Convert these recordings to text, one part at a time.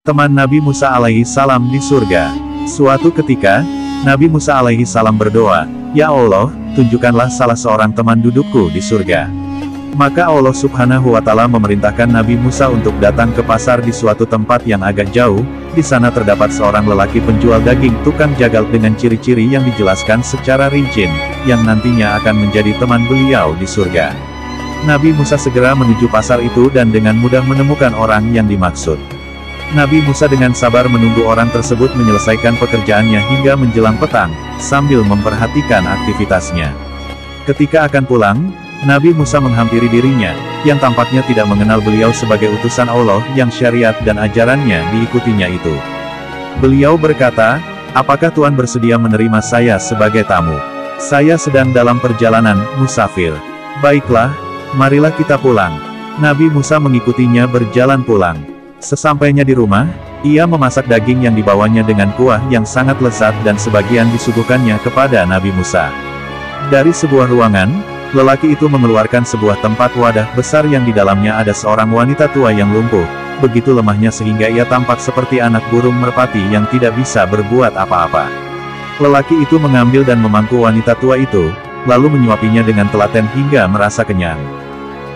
Teman Nabi Musa alaihi salam di surga. Suatu ketika, Nabi Musa alaihi salam berdoa, "Ya Allah, tunjukkanlah salah seorang teman dudukku di surga." Maka Allah subhanahu wa ta'ala memerintahkan Nabi Musa untuk datang ke pasar di suatu tempat yang agak jauh. Di sana terdapat seorang lelaki penjual daging tukang jagal dengan ciri-ciri yang dijelaskan secara rinci, yang nantinya akan menjadi teman beliau di surga. Nabi Musa segera menuju pasar itu dan dengan mudah menemukan orang yang dimaksud. Nabi Musa dengan sabar menunggu orang tersebut menyelesaikan pekerjaannya hingga menjelang petang, sambil memperhatikan aktivitasnya. Ketika akan pulang, Nabi Musa menghampiri dirinya, yang tampaknya tidak mengenal beliau sebagai utusan Allah yang syariat dan ajarannya diikutinya itu. Beliau berkata, "Apakah Tuhan bersedia menerima saya sebagai tamu? Saya sedang dalam perjalanan, musafir." "Baiklah, marilah kita pulang." Nabi Musa mengikutinya berjalan pulang. Sesampainya di rumah, ia memasak daging yang dibawanya dengan kuah yang sangat lezat dan sebagian disuguhkannya kepada Nabi Musa. Dari sebuah ruangan, lelaki itu mengeluarkan sebuah tempat wadah besar yang di dalamnya ada seorang wanita tua yang lumpuh, begitu lemahnya sehingga ia tampak seperti anak burung merpati yang tidak bisa berbuat apa-apa. Lelaki itu mengambil dan memangku wanita tua itu, lalu menyuapinya dengan telaten hingga merasa kenyang.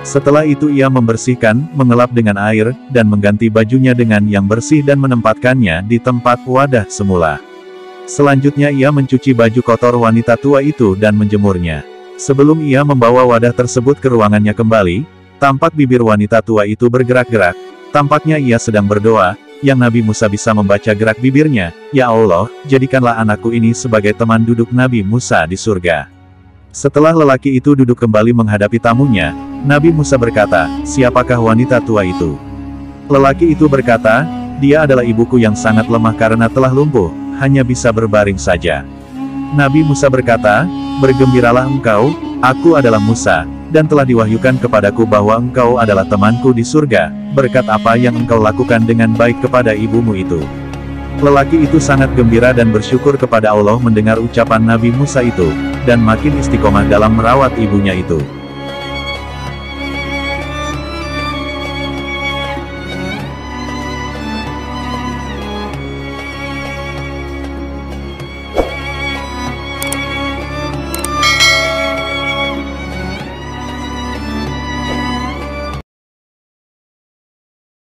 Setelah itu ia membersihkan, mengelap dengan air, dan mengganti bajunya dengan yang bersih dan menempatkannya di tempat wadah semula. Selanjutnya ia mencuci baju kotor wanita tua itu dan menjemurnya. Sebelum ia membawa wadah tersebut ke ruangannya kembali, tampak bibir wanita tua itu bergerak-gerak. Tampaknya ia sedang berdoa, yang Nabi Musa bisa membaca gerak bibirnya, "Ya Allah, jadikanlah anakku ini sebagai teman duduk Nabi Musa di surga." Setelah lelaki itu duduk kembali menghadapi tamunya, Nabi Musa berkata, "Siapakah wanita tua itu?" Lelaki itu berkata, "Dia adalah ibuku yang sangat lemah karena telah lumpuh, hanya bisa berbaring saja." Nabi Musa berkata, "Bergembiralah engkau, aku adalah Musa, dan telah diwahyukan kepadaku bahwa engkau adalah temanku di surga, berkat apa yang engkau lakukan dengan baik kepada ibumu itu." Lelaki itu sangat gembira dan bersyukur kepada Allah mendengar ucapan Nabi Musa itu, dan makin istiqomah dalam merawat ibunya itu.